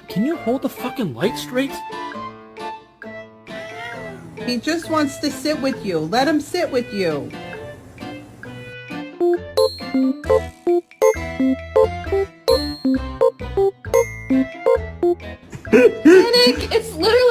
Can you hold the fucking light straight? He just wants to sit with you. Let him sit with you. Nick, it's literally